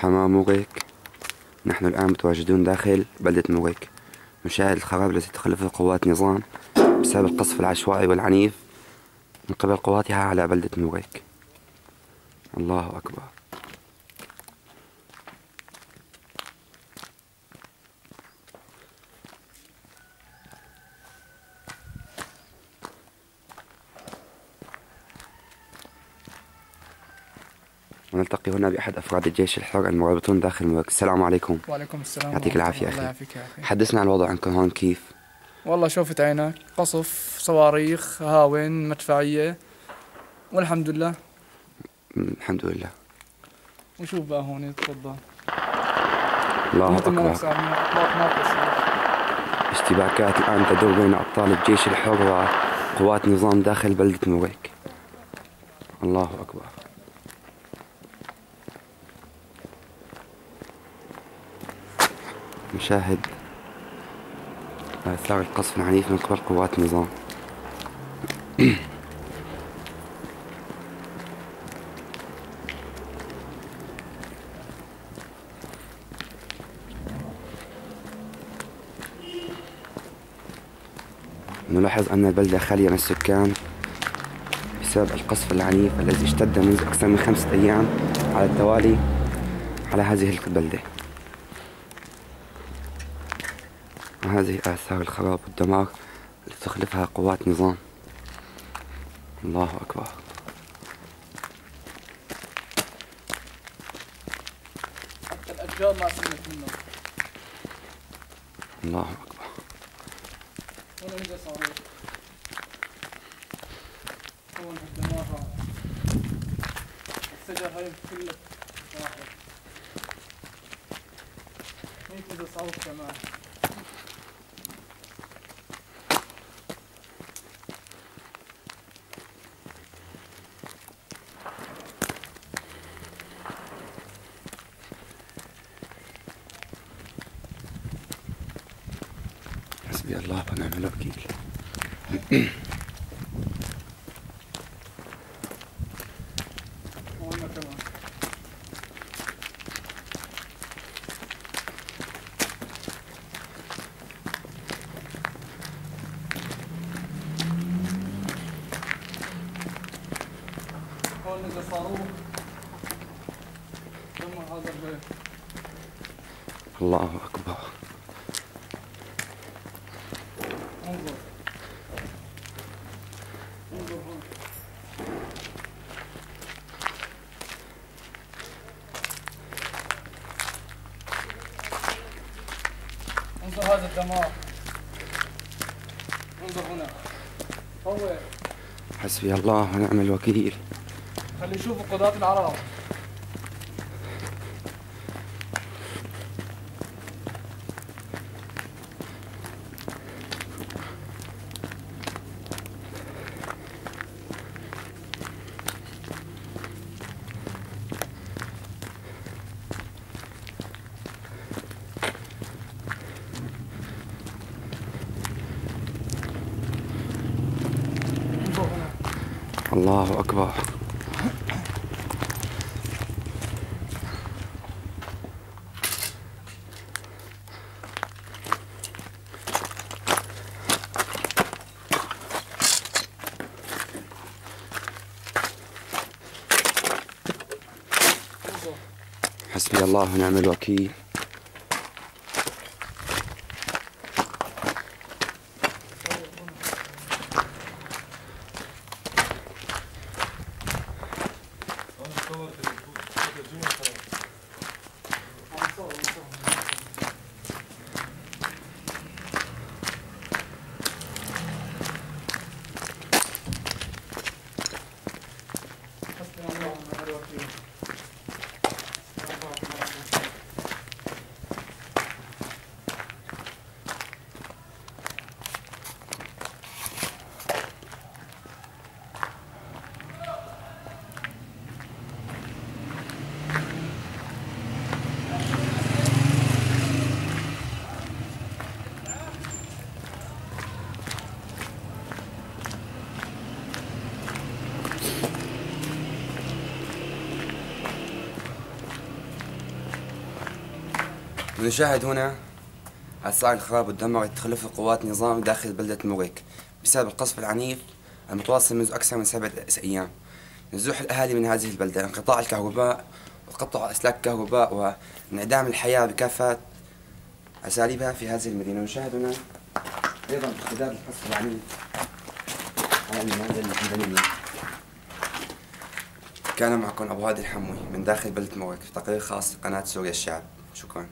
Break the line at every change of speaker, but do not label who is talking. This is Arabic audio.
حماة موغيك. نحن الآن متواجدون داخل بلدة موغيك، نشاهد الخراب التي تخلفه قوات نظام بسبب القصف العشوائي والعنيف من قبل قواتها على بلدة موغيك. الله أكبر. ونلتقي هنا بأحد أفراد الجيش الحر المرابطون داخل موغيك. السلام عليكم.
وعليكم السلام.
يعطيك العافية
الله
أخي.
يعافيك يا أخي.
حدثنا عن الوضع عندكم هون كيف؟
والله شوفت عينك، قصف صواريخ هاون مدفعية والحمد لله.
الحمد لله.
وشوف بقى هون تفضل.
الله أكبر. اشتباكات الآن تدور بين أبطال الجيش الحر وقوات نظام داخل بلدة موغيك. الله أكبر. نشاهد آثار القصف العنيف من قبل قوات النظام. نلاحظ أن البلدة خالية من السكان بسبب القصف العنيف الذي اشتد منذ أكثر من 5 أيام على التوالي على هذه البلدة. وهذه آثار الخراب والدمار التي تخلفها قوات نظام. الله أكبر.
حتى الأشجار ما سمت منه.
الله أكبر.
هون إجا صاروخ. هون الدمار رائع. الشجر هاي كلها واحد. هيك إجا صاروخ كمان.
حسبي الله ونعم الوكيل.
هون كمان. هون إجا صاروخ دمر هذا البيت.
الله أكبر.
انظر. انظر هون. انظر هذا الدمار. انظر هنا. هو
حسبي الله ونعم الوكيل.
خلي يشوفوا قضاة العرب. انظر هنا.
الله أكبر.
انظر.
حسبي الله ونعم الوكيل. ونشاهد هنا آثار الخراب والدمار التي تخلفه قوات نظام داخل بلدة موغيك بسبب القصف العنيف المتواصل منذ أكثر من 7 أيام. نزوح الأهالي من هذه البلدة، انقطاع الكهرباء وتقطع أسلاك الكهرباء وانعدام الحياة بكافة أساليبها في هذه المدينة. نشاهد هنا أيضا اشتداد القصف العنيف على المنازل المدنية. كان معكم أبو هادي الحموي من داخل بلدة موغيك في تقرير خاص لقناة سوريا الشعب. شكرا.